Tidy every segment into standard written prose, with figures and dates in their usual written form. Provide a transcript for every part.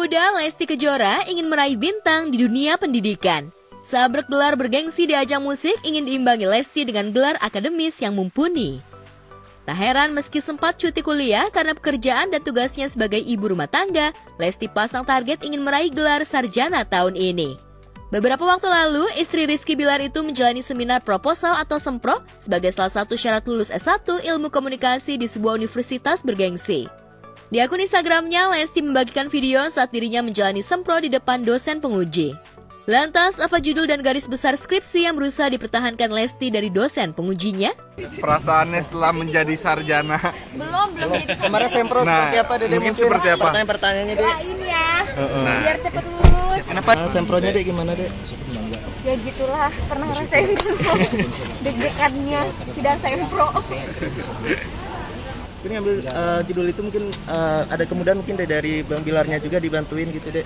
muda Lesti Kejora ingin meraih bintang di dunia pendidikan. Saat bergelar bergengsi di ajang musik ingin diimbangi Lesti dengan gelar akademis yang mumpuni. Tak heran meski sempat cuti kuliah karena pekerjaan dan tugasnya sebagai ibu rumah tangga, Lesti pasang target ingin meraih gelar sarjana tahun ini. Beberapa waktu lalu, istri Rizky Bilar itu menjalani seminar proposal atau sempro sebagai salah satu syarat lulus S1 Ilmu Komunikasi di sebuah universitas bergengsi. Di akun Instagramnya, Lesti membagikan video saat dirinya menjalani sempro di depan dosen penguji. Lantas, apa judul dan garis besar skripsi yang berusaha dipertahankan Lesti dari dosen pengujinya? Perasaannya setelah menjadi sarjana. Belum jadi sarjana. Kemarin sempro seperti apa Dede? Mungkin seperti apa? Pertanyaannya Dede. Doain ya, biar cepet lulus. Kenapa sempronya Dede gimana Dede? Ya gitulah, pernah ngerasain kan deg-degannya sidang sempro. Ini ambil judul itu mungkin ada kemudahan mungkin Dede dari Bang Bilarnya juga dibantuin gitu Dede.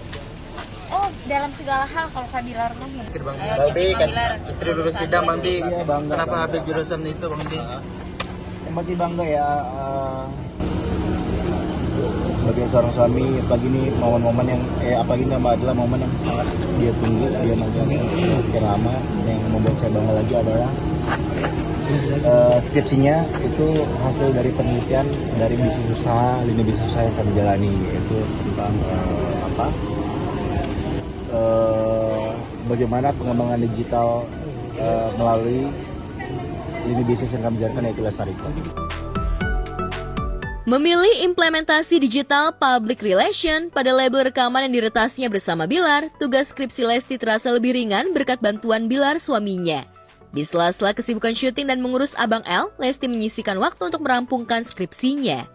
Oh, dalam segala hal kalau Kak Bilar mah. Bang Bi kan istri lulus sidang Bang Bi. Iya, bangga. Kenapa ambil jurusan itu Bang Bi? Yang pasti bangga ya sebagai seorang suami, apalagi ini momen-momen yang apalagi ini adalah momen yang sangat dia tunggu, dia nantikan sekian lama. Yang membuat saya bangga lagi adalah skripsinya itu hasil dari penelitian dari bisnis usaha, lini bisnis usaha yang kami jalani, yaitu tentang bagaimana pengembangan digital melalui lini bisnis yang kami jalankan, yaitu Lestarico. Memilih implementasi digital public relation pada label rekaman yang diretasnya bersama Bilar, tugas skripsi Lesti terasa lebih ringan berkat bantuan Bilar suaminya. Di sela-sela kesibukan syuting dan mengurus Abang L, Lesti menyisihkan waktu untuk merampungkan skripsinya.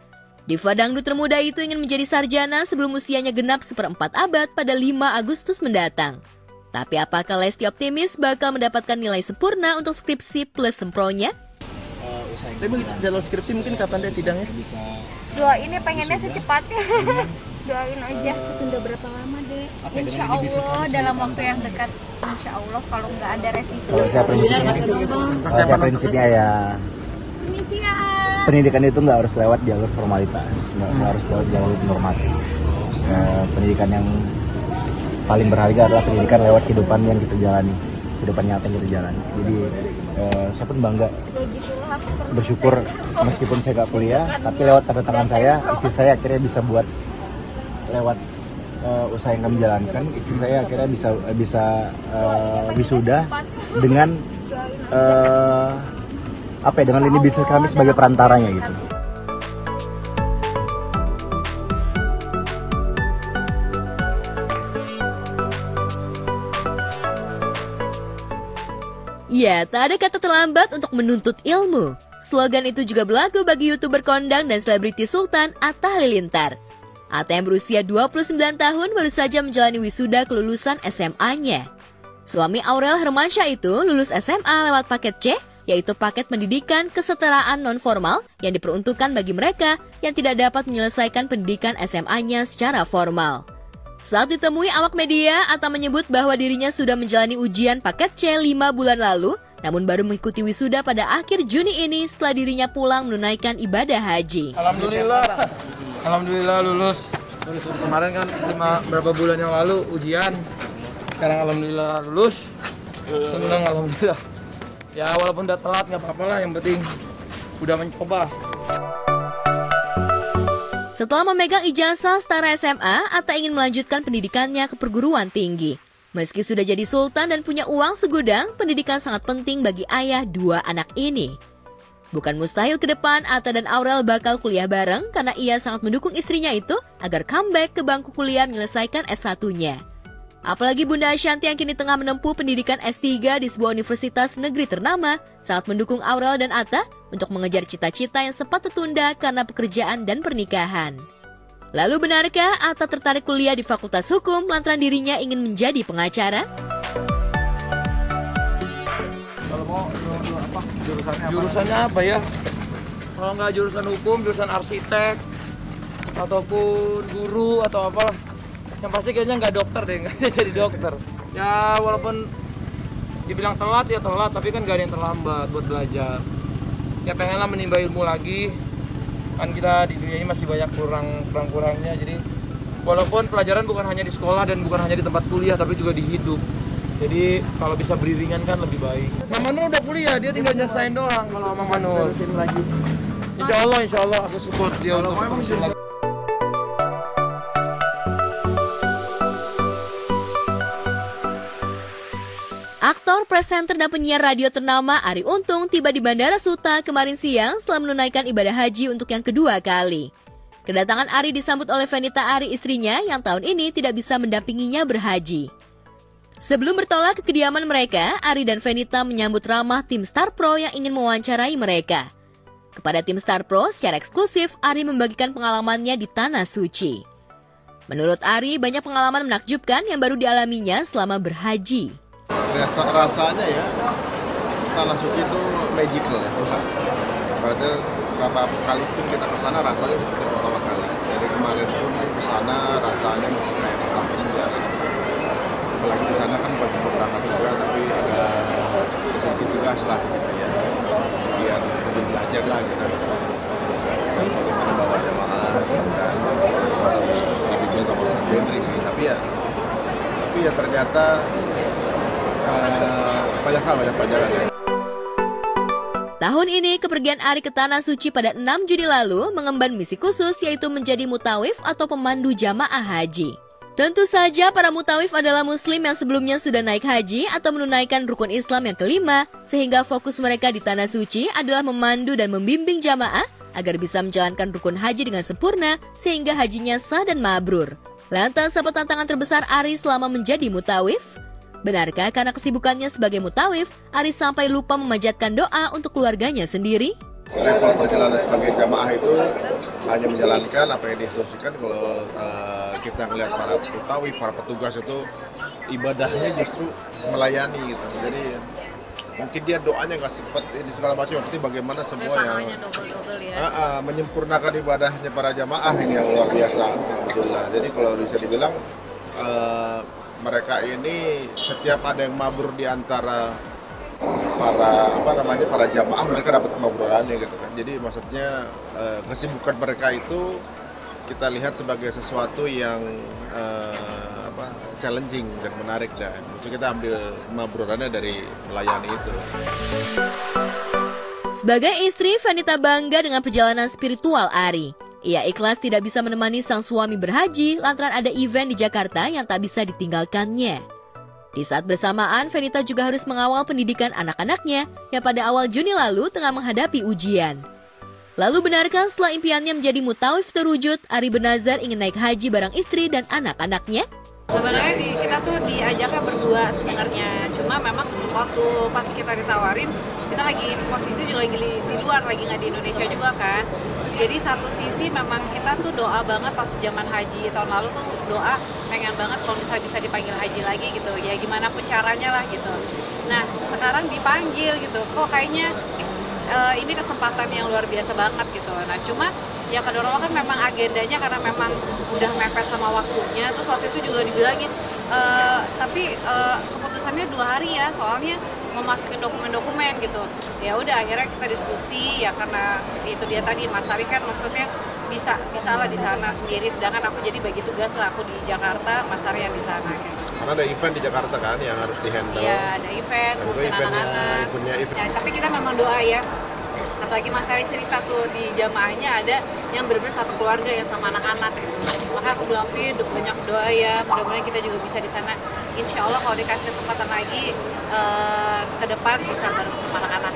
Diva dangdut termuda itu ingin menjadi sarjana sebelum usianya genap 1/4 abad pada 5 Agustus mendatang. Tapi apakah Lesti optimis bakal mendapatkan nilai sempurna untuk skripsi plus sempronya? Tapi begitu jalur skripsi mungkin kapan deh sidangnya? Doain ya, pengennya secepatnya. Doain aja. Tunda berapa lama deh? Insya Allah dalam waktu yang dekat. Insya Allah kalau nggak ada revisi. Kalau saya prinsipnya ya pendidikan itu nggak harus lewat jalur formalitas, nggak harus lewat jalur normatif. Pendidikan yang paling berharga adalah pendidikan lewat kehidupan yang kita jalani, kehidupan nyata yang kita jalani. Jadi saya pun bangga, bersyukur meskipun saya gak kuliah, tapi lewat tanda tangan saya, istri saya akhirnya bisa buat lewat usaha yang kami jalankan, istri saya akhirnya bisa wisuda dengan dengan lini bisnis kami sebagai perantaranya gitu. Ya, tak ada kata terlambat untuk menuntut ilmu. Slogan itu juga berlaku bagi YouTuber kondang dan selebriti Sultan Atta Halilintar. Atta yang berusia 29 tahun baru saja menjalani wisuda kelulusan SMA-nya. Suami Aurel Hermansyah itu lulus SMA lewat paket C, yaitu paket pendidikan kesetaraan non-formal yang diperuntukkan bagi mereka yang tidak dapat menyelesaikan pendidikan SMA-nya secara formal. Saat ditemui awak media, Atta menyebut bahwa dirinya sudah menjalani ujian paket C 5 bulan lalu, namun baru mengikuti wisuda pada akhir Juni ini setelah dirinya pulang menunaikan ibadah haji. Alhamdulillah lulus. Kemarin kan berapa bulan yang lalu ujian, sekarang alhamdulillah lulus. Senang alhamdulillah. Ya walaupun udah telat nggak apa-apa lah, yang penting udah mencoba. Setelah memegang ijazah setara SMA, Atta ingin melanjutkan pendidikannya ke perguruan tinggi. Meski sudah jadi sultan dan punya uang segudang, pendidikan sangat penting bagi ayah 2 anak ini. Bukan mustahil ke depan Atta dan Aurel bakal kuliah bareng karena ia sangat mendukung istrinya itu agar comeback ke bangku kuliah menyelesaikan S1-nya. Apalagi Bunda Ashanti yang kini tengah menempuh pendidikan S3 di sebuah universitas negeri ternama sangat mendukung Aurel dan Atta untuk mengejar cita-cita yang sempat tertunda karena pekerjaan dan pernikahan. Lalu benarkah Atta tertarik kuliah di Fakultas Hukum lantaran dirinya ingin menjadi pengacara? Kalau mau Jurusannya apa ya? Kalau nggak jurusan hukum, jurusan arsitek, ataupun guru atau apalah. Yang pasti kayaknya nggak dokter deh, nggak jadi dokter. Ya walaupun dibilang telat ya telat, tapi kan nggak ada yang terlambat buat belajar. Ya pengenlah menimba ilmu lagi. Kan kita di dunia ini masih banyak kurangnya, jadi Walaupun pelajaran bukan hanya di sekolah dan bukan hanya di tempat kuliah, tapi juga di hidup. Jadi kalau bisa beriringan kan lebih baik. Mama Nur udah kuliah, dia tinggal nyesain doang kalau Mama Nur. Insya Allah aku support dia untuk terusin lagi. Aktor, presenter, dan penyiar radio ternama Arie Untung tiba di Bandara Suta kemarin siang setelah menunaikan ibadah haji untuk yang kedua kali. Kedatangan Arie disambut oleh Fenita Arie istrinya yang tahun ini tidak bisa mendampinginya berhaji. Sebelum bertolak ke kediaman mereka, Arie dan Fenita menyambut ramah tim Star Pro yang ingin mewawancarai mereka. Kepada tim Star Pro, secara eksklusif, Arie membagikan pengalamannya di Tanah Suci. Menurut Arie, banyak pengalaman menakjubkan yang baru dialaminya selama berhaji. Rasanya ya, Tanah Suci itu magical ya. Berarti berapa kali pun kita ke sana rasanya seperti pertama kali. Jadi kemarin pun ke sana rasanya masih kayak pertama juga. Apalagi di sana kan bukan cuma berangkat juga, tapi ada sedikit tugas lah. Ya. Biar lebih belajar lah kita. Bagaimana bawa jamaah, kan masih dibimbing sama Ustaz Bendri sih. Tapi ya ternyata banyak pelajaran ya. Tahun ini, kepergian Arie ke Tanah Suci pada 6 Juni lalu mengemban misi khusus yaitu menjadi mutawif atau pemandu jamaah haji. Tentu saja para mutawif adalah muslim yang sebelumnya sudah naik haji atau menunaikan rukun Islam yang kelima, sehingga fokus mereka di Tanah Suci adalah memandu dan membimbing jamaah agar bisa menjalankan rukun haji dengan sempurna sehingga hajinya sah dan mabrur. Lantas apa tantangan terbesar Arie selama menjadi mutawif? Benarkah karena kesibukannya sebagai mutawif, Arie sampai lupa memanjatkan doa untuk keluarganya sendiri? Level perjalanan sebagai jamaah itu hanya menjalankan apa yang diinstruksikan. Kalau kita melihat para mutawif, para petugas itu ibadahnya justru melayani gitu. Jadi mungkin dia doanya nggak sempat ini segala macam, tapi bagaimana semua yang menyempurnakan ibadahnya para jamaah ini yang luar biasa. Alhamdulillah. Jadi kalau bisa dibilang mereka ini setiap ada yang mabrur di antara para jamaah, mereka dapat kemabrurannya gitu kan. Jadi maksudnya kesibukan mereka itu kita lihat sebagai sesuatu yang challenging dan menarik dan maksudnya kita ambil kemabrurannya dari melayani itu. Sebagai istri, Fenita bangga dengan perjalanan spiritual Arie. Ia ikhlas tidak bisa menemani sang suami berhaji lantaran ada event di Jakarta yang tak bisa ditinggalkannya. Di saat bersamaan, Fenita juga harus mengawal pendidikan anak-anaknya yang pada awal Juni lalu tengah menghadapi ujian. Lalu benarkah setelah impiannya menjadi mutawif terwujud, Arie bernazar ingin naik haji bareng istri dan anak-anaknya? Sebenarnya kita tuh diajaknya berdua sebenarnya, cuma memang waktu pas kita ditawarin, kita lagi posisi juga lagi di luar, lagi nggak di Indonesia juga kan. Jadi satu sisi memang kita tuh doa banget pas zaman haji tahun lalu tuh doa pengen banget kalau bisa dipanggil haji lagi gitu, ya gimana pun caranya lah gitu. Nah sekarang dipanggil gitu, kok kayaknya ini kesempatan yang luar biasa banget gitu. Nah cuma ya kedua kan memang agendanya karena memang udah mepet sama waktunya, terus waktu itu juga dibilangin tapi keputusannya 2 hari ya, soalnya mau masukin dokumen-dokumen gitu. Ya udah akhirnya kita diskusi ya, karena itu dia tadi Mas Arie kan maksudnya bisa lah di sana sendiri, sedangkan aku jadi bagi tugas lah, aku di Jakarta, Mas Arie yang di sana kayak gitu. Karena ada event di Jakarta kan yang harus dihandle. Iya, ada event, ngurusin anak-anak. Ya, tapi kita memang doa ya. Apalagi Mas Arie cerita tuh di jamaahnya ada yang benar-benar satu keluarga yang sama anak-anak gitu. Maka aku bilang, banyak doa ya, mudah-mudahan kita juga bisa di sana. Insya Allah kalau dikasih kesempatan lagi ke depan bisa bareng sama anak-anak.